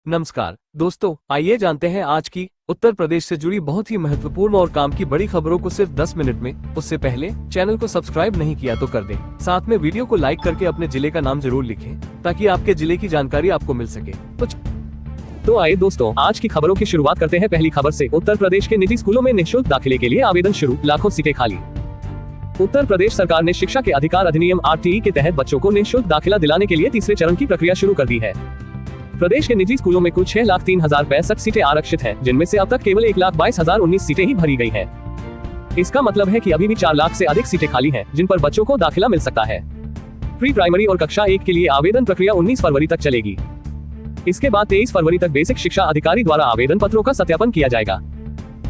नमस्कार दोस्तों, आइए जानते हैं आज की उत्तर प्रदेश से जुड़ी बहुत ही महत्वपूर्ण और काम की बड़ी खबरों को सिर्फ 10 मिनट में। उससे पहले चैनल को सब्सक्राइब नहीं किया तो कर दें। साथ में वीडियो को लाइक करके अपने जिले का नाम जरूर लिखें ताकि आपके जिले की जानकारी आपको मिल सके। तो आइए दोस्तों, आज की खबरों की शुरुआत करते हैं पहली खबर से। उत्तर प्रदेश के निजी स्कूलों में निःशुल्क दाखिले के लिए आवेदन शुरू, लाखों सीटें खाली। उत्तर प्रदेश सरकार ने शिक्षा के अधिकार अधिनियम RTE के तहत बच्चों को निःशुल्क दाखिला दिलाने के लिए तीसरे चरण की प्रक्रिया शुरू कर दी है। प्रदेश के निजी स्कूलों में कुल 6,03,065 सीटें आरक्षित हैं, जिनमें से अब तक केवल 1,22,019 सीटें ही भरी गई हैं। इसका मतलब है कि अभी भी 4 लाख से अधिक सीटें खाली हैं, जिन पर बच्चों को दाखिला मिल सकता है। प्री प्राइमरी और कक्षा 1 के लिए आवेदन प्रक्रिया 19 फरवरी तक चलेगी। इसके बाद 23 फरवरी तक बेसिक शिक्षा अधिकारी द्वारा आवेदन पत्रों का सत्यापन किया जाएगा।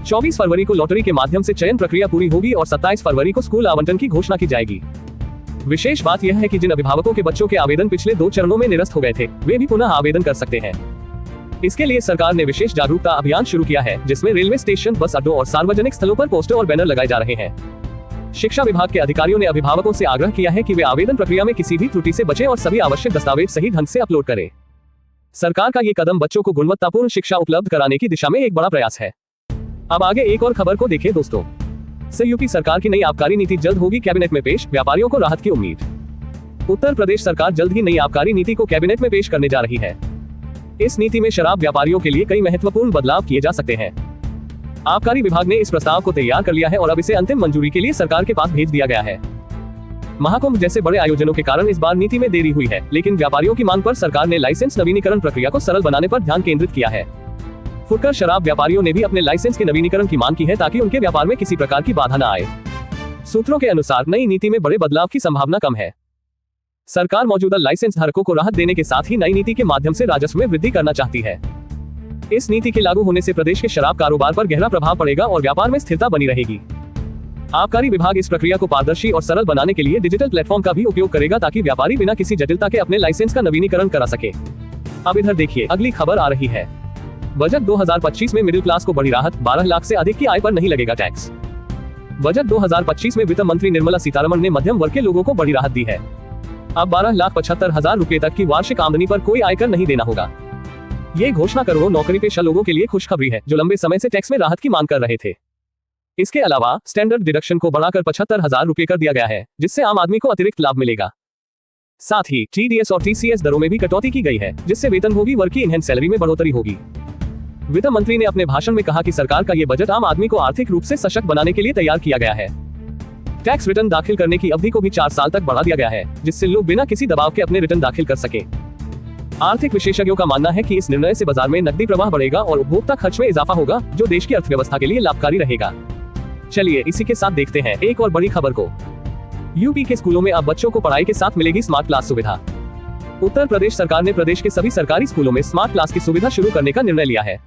24 फरवरी को लॉटरी के माध्यम से चयन प्रक्रिया पूरी होगी और 27 फरवरी को स्कूल आवंटन की घोषणा की जाएगी। विशेष बात यह है कि जिन अभिभावकों के बच्चों के आवेदन पिछले 2 चरणों में निरस्त हो गए थे, वे भी पुनः आवेदन कर सकते हैं। इसके लिए सरकार ने विशेष जागरूकता अभियान शुरू किया है, जिसमें रेलवे स्टेशन, बस अड्डों और सार्वजनिक स्थलों पर पोस्टर और बैनर लगाए जा रहे हैं। शिक्षा विभाग के अधिकारियों ने अभिभावकों से आग्रह किया है कि वे आवेदन प्रक्रिया में किसी भी त्रुटि से बचें और सभी आवश्यक दस्तावेज सही ढंग से अपलोड करें। सरकार का ये कदम बच्चों को गुणवत्तापूर्ण शिक्षा उपलब्ध कराने की दिशा में एक बड़ा प्रयास है। अब आगे एक और खबर को देखें दोस्तों। यूपी सरकार की नई आबकारी नीति जल्द होगी कैबिनेट में पेश, व्यापारियों को राहत की उम्मीद। उत्तर प्रदेश सरकार जल्द ही नई आबकारी नीति को कैबिनेट में पेश करने जा रही है। इस नीति में शराब व्यापारियों के लिए कई महत्वपूर्ण बदलाव किए जा सकते हैं। आबकारी विभाग ने इस प्रस्ताव को तैयार कर लिया है और अब इसे अंतिम मंजूरी के लिए सरकार के पास भेज दिया गया है। महाकुंभ जैसे बड़े आयोजनों के कारण इस बार नीति में देरी हुई है, लेकिन व्यापारियों की मांग पर सरकार ने लाइसेंस नवीनीकरण प्रक्रिया को सरल बनाने पर ध्यान केंद्रित किया है। फुटकर शराब व्यापारियों ने भी अपने लाइसेंस के नवीनीकरण की मांग की है, ताकि उनके व्यापार में किसी प्रकार की बाधा न आए। सूत्रों के अनुसार नई नीति में बड़े बदलाव की संभावना कम है। सरकार मौजूदा लाइसेंस धारकों को राहत देने के साथ ही नई नीति के माध्यम से राजस्व में वृद्धि करना चाहती है। इस नीति के लागू होने से प्रदेश के शराब कारोबार पर गहरा प्रभाव पड़ेगा और व्यापार में स्थिरता बनी रहेगी। आबकारी विभाग इस प्रक्रिया को पारदर्शी और सरल बनाने के लिए डिजिटल प्लेटफॉर्म का भी उपयोग करेगा, ताकि व्यापारी बिना किसी जटिलता के अपने लाइसेंस का नवीनीकरण करा सके। अब इधर देखिए, अगली खबर आ रही है। बजट 2025 में मिडिल क्लास को बड़ी राहत, 12 लाख से अधिक की आय पर नहीं लगेगा टैक्स। बजट 2025 में वित्त मंत्री निर्मला सीतारमण ने मध्यम वर्ग के लोगों को बड़ी राहत दी है। अब 12,75,000 रुपए तक की वार्षिक आमदनी पर कोई आयकर नहीं देना होगा। ये घोषणा करोड़ों नौकरी पेशा लोगों के लिए खुशखबरी है, जो लंबे समय से टैक्स में राहत की मांग कर रहे थे। इसके अलावा स्टैंडर्ड डिडक्शन को बढ़ाकर 75,000 रुपए कर दिया गया है, जिससे आम आदमी को अतिरिक्त लाभ मिलेगा। साथ ही TDS और TCS दरों में भी कटौती की गई है, जिससे वेतनभोगी वर्ग की इनहैंस सैलरी में बढ़ोतरी होगी। वित्त मंत्री ने अपने भाषण में कहा कि सरकार का ये बजट आम आदमी को आर्थिक रूप से सशक्त बनाने के लिए तैयार किया गया है। टैक्स रिटर्न दाखिल करने की अवधि को भी 4 साल तक बढ़ा दिया गया है, जिससे लोग बिना किसी दबाव के अपने रिटर्न दाखिल कर सके। आर्थिक विशेषज्ञों का मानना है कि इस निर्णय से बाजार में नकदी प्रवाह बढ़ेगा और उपभोक्ता खर्च में इजाफा होगा, जो देश की अर्थव्यवस्था के लिए लाभकारी रहेगा। चलिए इसी के साथ देखते हैं एक और बड़ी खबर को। यूपी के स्कूलों में अब बच्चों को पढ़ाई के साथ मिलेगी स्मार्ट क्लास सुविधा। उत्तर प्रदेश सरकार ने प्रदेश के सभी सरकारी स्कूलों में स्मार्ट क्लास की सुविधा शुरू करने का निर्णय लिया है।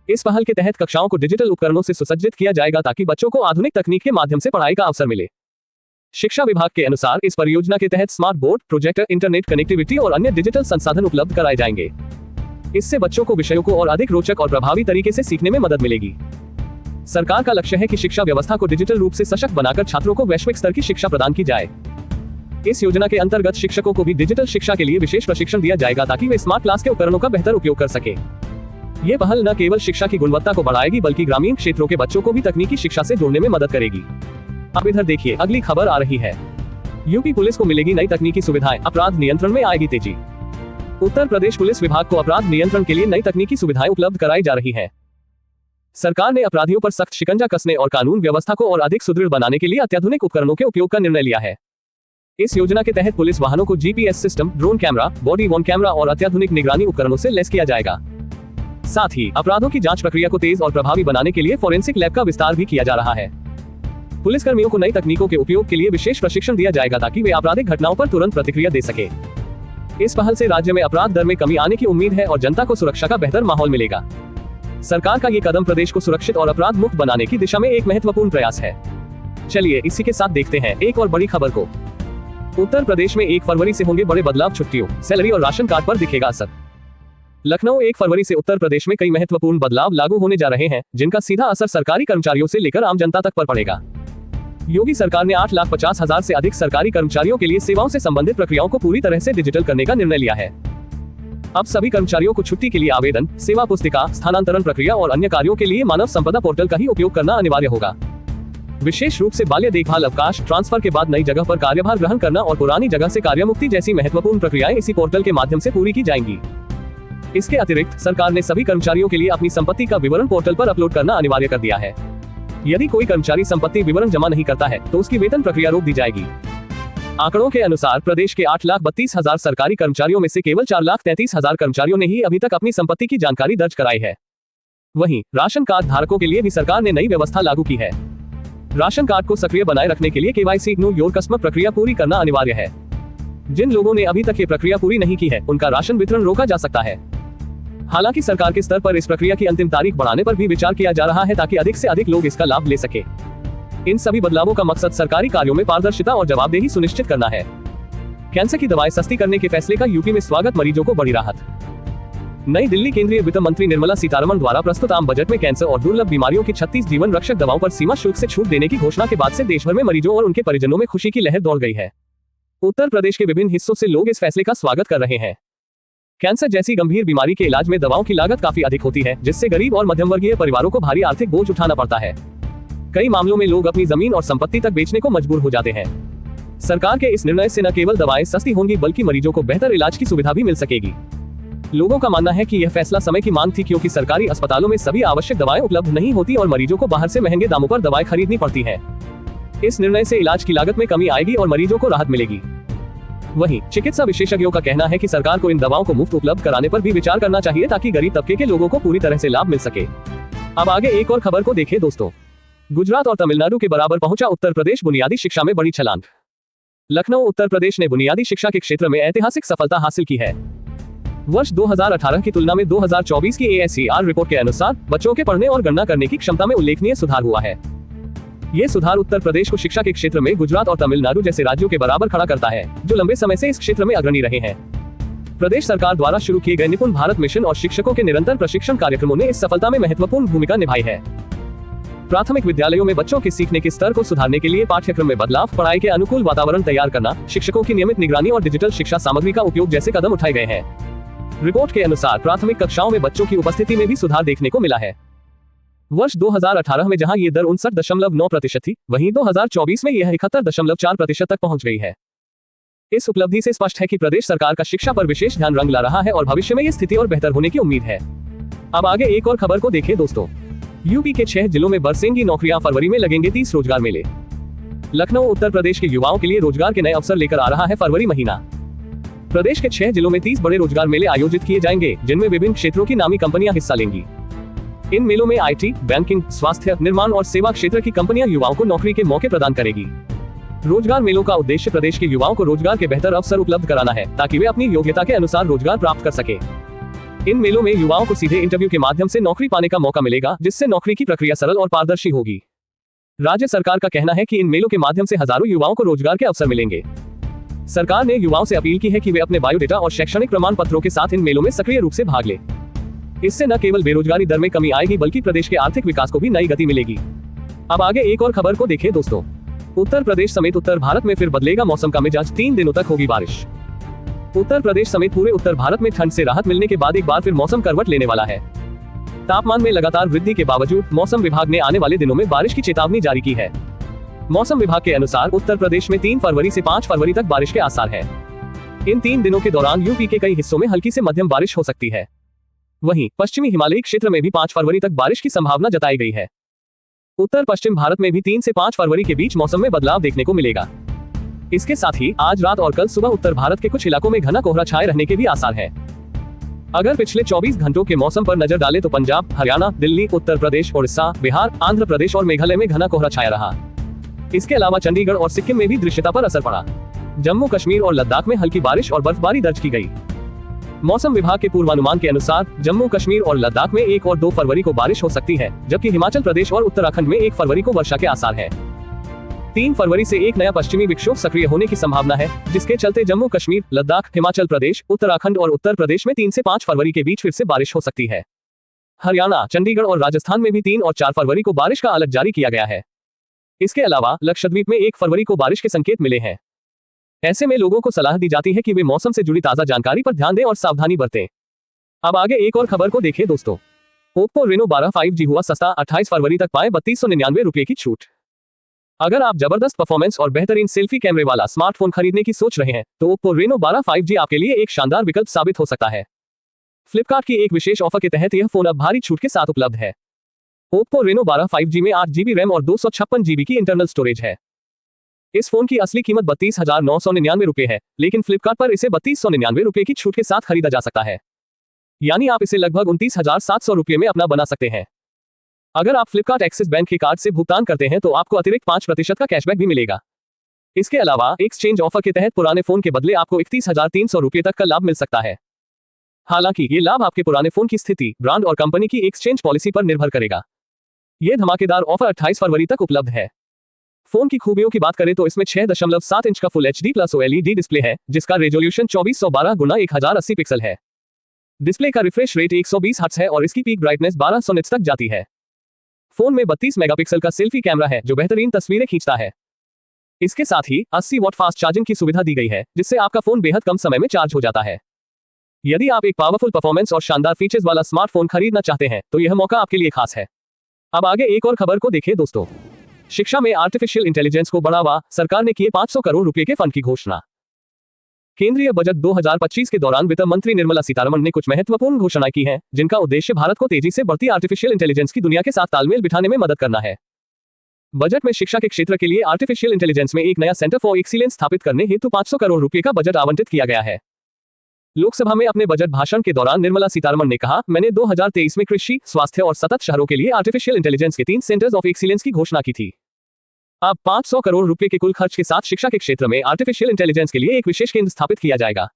इस पहल के तहत कक्षाओं को डिजिटल उपकरणों से सुसज्जित किया जाएगा, ताकि बच्चों को आधुनिक तकनीक के माध्यम से पढ़ाई का अवसर मिले। शिक्षा विभाग के अनुसार इस परियोजना के तहत smart board, projector, internet connectivity और अन्य डिजिटल संसाधन उपलब्ध कराए जाएंगे। इससे बच्चों को विषयों को और अधिक रोचक और प्रभावी तरीके से सीखने में मदद मिलेगी। सरकार का लक्ष्य है कि शिक्षा व्यवस्था को डिजिटल रूप से सशक्त बनाकर छात्रों को वैश्विक स्तर की शिक्षा प्रदान की जाए। इस योजना के अंतर्गत शिक्षकों को भी डिजिटल शिक्षा के लिए विशेष प्रशिक्षण दिया जाएगा, ताकि वे स्मार्ट क्लास के उपकरणों का बेहतर उपयोग कर सके। ये पहल न केवल शिक्षा की गुणवत्ता को बढ़ाएगी, बल्कि ग्रामीण क्षेत्रों के बच्चों को भी तकनीकी शिक्षा से जोड़ने में मदद करेगी। अब इधर देखिए, अगली खबर आ रही है। यूपी पुलिस को मिलेगी नई तकनीकी सुविधाएं, अपराध नियंत्रण में आएगी तेजी। उत्तर प्रदेश पुलिस विभाग को अपराध नियंत्रण के लिए नई तकनीकी सुविधाएं उपलब्ध कराई जा रही है। सरकार ने अपराधियों पर सख्त शिकंजा कसने और कानून व्यवस्था को और अधिक सुदृढ़ बनाने के लिए अत्याधुनिक उपकरणों के उपयोग का निर्णय लिया है। इस योजना के तहत पुलिस वाहनों को GPS system, drone camera, body worn camera और अत्याधुनिक निगरानी उपकरणों से लैस किया जाएगा। साथ ही अपराधों की जांच प्रक्रिया को तेज और प्रभावी बनाने के लिए फोरेंसिक लैब का विस्तार भी किया जा रहा है। पुलिसकर्मियों को नई तकनीकों के उपयोग के लिए विशेष प्रशिक्षण दिया जाएगा, ताकि वे आपराधिक घटनाओं पर तुरंत प्रतिक्रिया दे सके। इस पहल से राज्य में अपराध दर में कमी आने की उम्मीद है और जनता को सुरक्षा का बेहतर माहौल मिलेगा। सरकार का ये कदम प्रदेश को सुरक्षित और अपराध मुक्त बनाने की दिशा में एक महत्वपूर्ण प्रयास है। चलिए इसी के साथ देखते हैं एक और बड़ी खबर को। उत्तर प्रदेश में 1 फरवरी से होंगे बड़े बदलाव, छुट्टियों, सैलरी और राशन कार्ड पर दिखेगा असर। लखनऊ 1 फरवरी से उत्तर प्रदेश में कई महत्वपूर्ण बदलाव लागू होने जा रहे हैं, जिनका सीधा असर सरकारी कर्मचारियों से लेकर आम जनता तक पर पड़ेगा। योगी सरकार ने 8,50,000 से अधिक सरकारी कर्मचारियों के लिए सेवाओं से संबंधित प्रक्रियाओं को पूरी तरह से डिजिटल करने का निर्णय लिया है। अब सभी कर्मचारियों को छुट्टी के लिए आवेदन, सेवा पुस्तिका, स्थानांतरण प्रक्रिया और अन्य कार्यों के लिए मानव संपदा पोर्टल का ही उपयोग करना अनिवार्य होगा। विशेष रूप से बाल्य देखभाल अवकाश, ट्रांसफर के बाद नई जगह पर कार्यभार ग्रहण करना और पुरानी जगह से कार्यमुक्ति जैसी महत्वपूर्ण प्रक्रियाएं इसी पोर्टल के माध्यम से पूरी की जाएंगी। इसके अतिरिक्त सरकार ने सभी कर्मचारियों के लिए अपनी संपत्ति का विवरण पोर्टल पर अपलोड करना अनिवार्य कर दिया है। यदि कोई कर्मचारी संपत्ति विवरण जमा नहीं करता है तो उसकी वेतन प्रक्रिया रोक दी जाएगी। आंकड़ों के अनुसार प्रदेश के 8,32,000 सरकारी कर्मचारियों में से केवल 4,33,000 कर्मचारियों ने ही अभी तक अपनी संपत्ति की जानकारी दर्ज कराई है। वहीं राशन कार्ड धारकों के लिए भी सरकार ने नई व्यवस्था लागू की है। राशन कार्ड को सक्रिय बनाए रखने के लिए KYC नो योर कस्टमर प्रक्रिया पूरी करना अनिवार्य है। जिन लोगों ने अभी तक ये प्रक्रिया पूरी नहीं की है उनका राशन वितरण रोका जा सकता है। हालांकि सरकार के स्तर पर इस प्रक्रिया की अंतिम तारीख बढ़ाने पर भी विचार किया जा रहा है ताकि अधिक से अधिक लोग इसका लाभ ले सके। इन सभी बदलावों का मकसद सरकारी कार्यों में पारदर्शिता और जवाबदेही सुनिश्चित करना है। कैंसर की दवाएं सस्ती करने के फैसले का यूपी में स्वागत, मरीजों को बड़ी राहत। नई दिल्ली केंद्रीय वित्त मंत्री निर्मला सीतारमण द्वारा प्रस्तुत आम बजट में कैंसर और दुर्लभ बीमारियों की 36 जीवन रक्षक दवाओं पर सीमा शुल्क से छूट देने की घोषणा के बाद से देश भर में मरीजों और उनके परिजनों में खुशी की लहर दौड़ गई है। उत्तर प्रदेश के विभिन्न हिस्सों से लोग इस फैसले का स्वागत कर रहे हैं। कैंसर जैसी गंभीर बीमारी के इलाज में दवाओं की लागत काफी अधिक होती है, जिससे गरीब और मध्यम वर्गीय परिवारों को भारी आर्थिक बोझ उठाना पड़ता है। कई मामलों में लोग अपनी जमीन और संपत्ति तक बेचने को मजबूर हो जाते हैं। सरकार के इस निर्णय से न केवल दवाएं सस्ती होंगी बल्कि मरीजों को बेहतर इलाज की सुविधा भी मिल सकेगी। लोगों का मानना है कि यह फैसला समय की मांग थी, क्योंकि सरकारी अस्पतालों में सभी आवश्यक दवाएं उपलब्ध नहीं होती और मरीजों को बाहर से महंगे दामों पर दवाएं खरीदनी पड़ती है। इस निर्णय से इलाज की लागत में कमी आएगी और मरीजों को राहत मिलेगी। वहीं चिकित्सा विशेषज्ञों का कहना है कि सरकार को इन दवाओं को मुफ्त उपलब्ध कराने पर भी विचार करना चाहिए ताकि गरीब तबके के लोगों को पूरी तरह से लाभ मिल सके। अब आगे एक और खबर को देखें दोस्तों। गुजरात और तमिलनाडु के बराबर पहुंचा उत्तर प्रदेश, बुनियादी शिक्षा में बड़ी छलांग। लखनऊ उत्तर प्रदेश ने बुनियादी शिक्षा के क्षेत्र में ऐतिहासिक सफलता हासिल की है। वर्ष 2018 की तुलना में 2024 की ASER रिपोर्ट के अनुसार बच्चों के पढ़ने और गणना करने की क्षमता में उल्लेखनीय सुधार हुआ है। ये सुधार उत्तर प्रदेश को शिक्षा के क्षेत्र में गुजरात और तमिलनाडु जैसे राज्यों के बराबर खड़ा करता है, जो लंबे समय से इस क्षेत्र में अग्रणी रहे हैं। प्रदेश सरकार द्वारा शुरू किए गए निपुण भारत मिशन और शिक्षकों के निरंतर प्रशिक्षण कार्यक्रमों ने इस सफलता में महत्वपूर्ण भूमिका निभाई है। प्राथमिक विद्यालयों में बच्चों के सीखने के स्तर को सुधारने के लिए पाठ्यक्रम में बदलाव, पढ़ाई के अनुकूल वातावरण तैयार करना, शिक्षकों की नियमित निगरानी और डिजिटल शिक्षा सामग्री का उपयोग जैसे कदम उठाए गए हैं। रिपोर्ट के अनुसार प्राथमिक कक्षाओं में बच्चों की उपस्थिति में भी सुधार देखने को मिला है। वर्ष 2018 में जहां ये दर 59.9% थी, वहीं 2024 में यह 71.4% तक पहुंच गई है। इस उपलब्धि से स्पष्ट है कि प्रदेश सरकार का शिक्षा पर विशेष ध्यान रंग ला रहा है और भविष्य में ये स्थिति और बेहतर होने की उम्मीद है। अब आगे एक और खबर को देखें दोस्तों। यूपी के 6 जिलों में बरसेंगी नौकरियां, फरवरी में लगेंगे 30 रोजगार मेले। लखनऊ उत्तर प्रदेश के युवाओं के लिए रोजगार के नए अवसर लेकर आ रहा है फरवरी महीना। प्रदेश के 6 जिलों में 30 बड़े रोजगार मेले आयोजित किए जाएंगे, जिनमें विभिन्न क्षेत्रों की नामी कंपनियां हिस्सा लेंगी। इन मेलों में IT, बैंकिंग, स्वास्थ्य, निर्माण और सेवा क्षेत्र की कंपनियां युवाओं को नौकरी के मौके प्रदान करेगी। रोजगार मेलों का उद्देश्य प्रदेश के युवाओं को रोजगार के बेहतर अवसर उपलब्ध कराना है, ताकि वे अपनी योग्यता के अनुसार रोजगार प्राप्त कर सके। इन मेलों में युवाओं को सीधे इंटरव्यू के माध्यम से नौकरी पाने का मौका मिलेगा, जिससे नौकरी की प्रक्रिया सरल और पारदर्शी होगी। राज्य सरकार का कहना है कि इन मेलों के माध्यम से हजारों युवाओं को रोजगार के अवसर मिलेंगे। सरकार ने युवाओं से अपील की है कि वे अपने बायोडेटा और शैक्षणिक प्रमाण पत्रों के साथ इन मेलों में सक्रिय रूप से भाग लें। इससे न केवल बेरोजगारी दर में कमी आएगी बल्कि प्रदेश के आर्थिक विकास को भी नई गति मिलेगी। अब आगे एक और खबर को देखें दोस्तों। उत्तर प्रदेश समेत उत्तर भारत में फिर बदलेगा मौसम का मिजाज, 3 दिनों तक होगी बारिश। उत्तर प्रदेश समेत पूरे उत्तर भारत में ठंड से राहत मिलने के बाद एक बार फिर मौसम करवट लेने वाला है। तापमान में लगातार वृद्धि के बावजूद मौसम विभाग ने आने वाले दिनों में बारिश की चेतावनी जारी की है। मौसम विभाग के अनुसार उत्तर प्रदेश में 3 फरवरी से 5 फरवरी तक बारिश के आसार है। इन 3 दिनों के दौरान यूपी के कई हिस्सों में हल्की से मध्यम बारिश हो सकती है। वहीं पश्चिमी हिमालयी क्षेत्र में भी 5 फरवरी तक बारिश की संभावना जताई गई है। उत्तर पश्चिम भारत में भी 3 से 5 फरवरी के बीच मौसम में बदलाव देखने को मिलेगा। इसके साथ ही आज रात और कल सुबह उत्तर भारत के कुछ इलाकों में घना कोहरा छाए रहने के भी आसार है। अगर पिछले 24 घंटों के मौसम पर नजर डालें तो पंजाब, हरियाणा, दिल्ली, उत्तर प्रदेश, उड़ीसा, बिहार, आंध्र प्रदेश और मेघालय में घना कोहरा छाया रहा। इसके अलावा चंडीगढ़ और सिक्किम में भी दृश्यता पर असर पड़ा। जम्मू कश्मीर और लद्दाख में हल्की बारिश और बर्फबारी दर्ज की गई। मौसम विभाग के पूर्वानुमान के अनुसार जम्मू कश्मीर और लद्दाख में 1 और 2 फरवरी को बारिश हो सकती है, जबकि हिमाचल प्रदेश और उत्तराखंड में 1 फरवरी को वर्षा के आसार है। 3 फरवरी से एक नया पश्चिमी विक्षोभ सक्रिय होने की संभावना है, जिसके चलते जम्मू कश्मीर, लद्दाख, हिमाचल प्रदेश, उत्तराखंड और उत्तर प्रदेश में 3 से 5 फरवरी के बीच फिर से बारिश हो सकती है। हरियाणा, चंडीगढ़ और राजस्थान में भी 3 और 4 फरवरी को बारिश का अलर्ट जारी किया गया है। इसके अलावा लक्षद्वीप में 1 फरवरी को बारिश के संकेत मिले हैं। ऐसे में लोगों को सलाह दी जाती है कि वे मौसम से जुड़ी ताजा जानकारी पर ध्यान दें और सावधानी बरतें। अब आगे एक और खबर को देखिए दोस्तों। ओप्पो रेनो 12 5G हुआ सस्ता, 28 फरवरी तक पाए 3299 रुपए की छूट। अगर आप जबरदस्त परफॉर्मेंस और बेहतरीन सेल्फी कैमरे वाला स्मार्टफोन खरीदने की सोच रहे हैं तो ओप्पो रेनो 12 5G आपके लिए एक शानदार विकल्प साबित हो सकता है। फ्लिपकार्ट की एक विशेष ऑफर के तहत यह फोन अब भारी छूट के साथ उपलब्ध है। ओप्पो रेनो 12 5G में 8GB रैम और 256GB की इंटरनल स्टोरेज है। इस फोन की असली कीमत 32,999 रुपए है, लेकिन फ्लिपकार्ट पर इसे 3299 रुपए की छूट के साथ खरीदा जा सकता है। यानी आप इसे लगभग 29,700 रुपए में अपना बना सकते हैं। अगर आप फ्लिपकार्ट एक्सिस बैंक के कार्ड से भुगतान करते हैं तो आपको अतिरिक्त 5% का कैशबैक भी मिलेगा। इसके अलावा एक्सचेंज ऑफर के तहत पुराने फोन के बदले आपको 31,300 रुपए तक का लाभ मिल सकता है। हालांकि ये लाभ आपके पुराने फोन की स्थिति, ब्रांड और कंपनी की एक्सचेंज पॉलिसी पर निर्भर करेगा। यह धमाकेदार ऑफर 28 फरवरी तक उपलब्ध है। फोन की खूबियों की बात करें तो इसमें 6.7 इंच का full HD plus OLED display है, जिसका रेजोल्यूशन 2412x1080 पिक्सल है। डिस्प्ले का रिफ्रेश रेट 120 हर्ट्ज है और इसकी पीक ब्राइटनेस 1200 निट्स तक जाती है। फोन में 32 मेगापिक्सल का सेल्फी कैमरा है जो बेहतरीन तस्वीरें खींचता है। इसके साथ ही 80 वॉट फास्ट चार्जिंग की सुविधा दी गई है, जिससे आपका फोन बेहद कम समय में चार्ज हो जाता है। यदि आप एक पावरफुल परफॉर्मेंस और शानदार फीचर्स वाला स्मार्टफोन खरीदना चाहते हैं तो यह मौका आपके लिए खास है। अब आगे एक और खबर को देखिए दोस्तों। शिक्षा में आर्टिफिशियल इंटेलिजेंस को बढ़ावा, सरकार ने किए 500 करोड़ रुपए के फंड की घोषणा। केंद्रीय बजट 2025 के दौरान वित्त मंत्री निर्मला सीतारमण ने कुछ महत्वपूर्ण घोषणाएं की हैं, जिनका उद्देश्य भारत को तेजी से बढ़ती आर्टिफिशियल इंटेलिजेंस की दुनिया के साथ तालमेल बिठाने में मदद करना है। बजट में शिक्षा के क्षेत्र के लिए आर्टिफिशियल इंटेलिजेंस में एक नया सेंटर फॉर एक्सीलेंस स्थापित करने हेतु 500 करोड़ रुपए का बजट आवंटित किया गया है। लोकसभा में अपने बजट भाषण के दौरान निर्मला सीतारमण ने कहा, मैंने 2023 में कृषि, स्वास्थ्य और सतत शहरों के लिए आर्टिफिशियल इंटेलिजेंस के 3 सेंटर्स ऑफ एक्सीलेंस की घोषणा की थी। अब 500 करोड़ रुपए के कुल खर्च के साथ शिक्षा के क्षेत्र में आर्टिफिशियल इंटेलिजेंस के लिए एक विशेष केंद्र स्थापित किया जाएगा।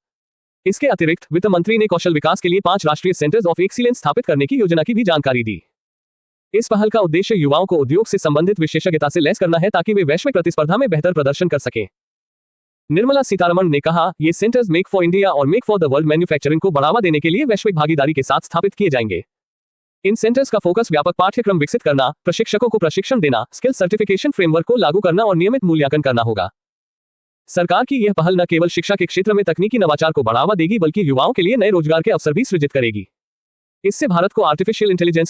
इसके अतिरिक्त वित्त मंत्री ने कौशल विकास के लिए 5 राष्ट्रीय सेंटर्स ऑफ एक्सीलेंस स्थापित करने की योजना की भी जानकारी दी। इस पहल का उद्देश्य युवाओं को उद्योग से संबंधित विशेषज्ञता से लैस करना है ताकि वे वैश्विक प्रतिस्पर्धा में बेहतर प्रदर्शन कर सकें। निर्मला सीतारमण ने कहा, ये सेंटर्स मेक फॉर इंडिया और make for the world manufacturing को बढ़ावा देने के लिए वैश्विक भागीदारी के साथ स्थापित किए जाएंगे। इन सेंटर्स का फोकस व्यापक पाठ्यक्रम विकसित करना, प्रशिक्षकों को प्रशिक्षण देना, स्किल सर्टिफिकेशन फ्रेमवर्क को लागू करना और नियमित मूल्यांकन करना होगा। सरकार की यह पहल न केवल शिक्षा के क्षेत्र में तकनीकी नवाचार को बढ़ावा देगी बल्कि युवाओं के लिए नए रोजगार के अवसर भी सृजित करेगी। इससे भारत को आर्टिफिशियल इंटेलिजेंस के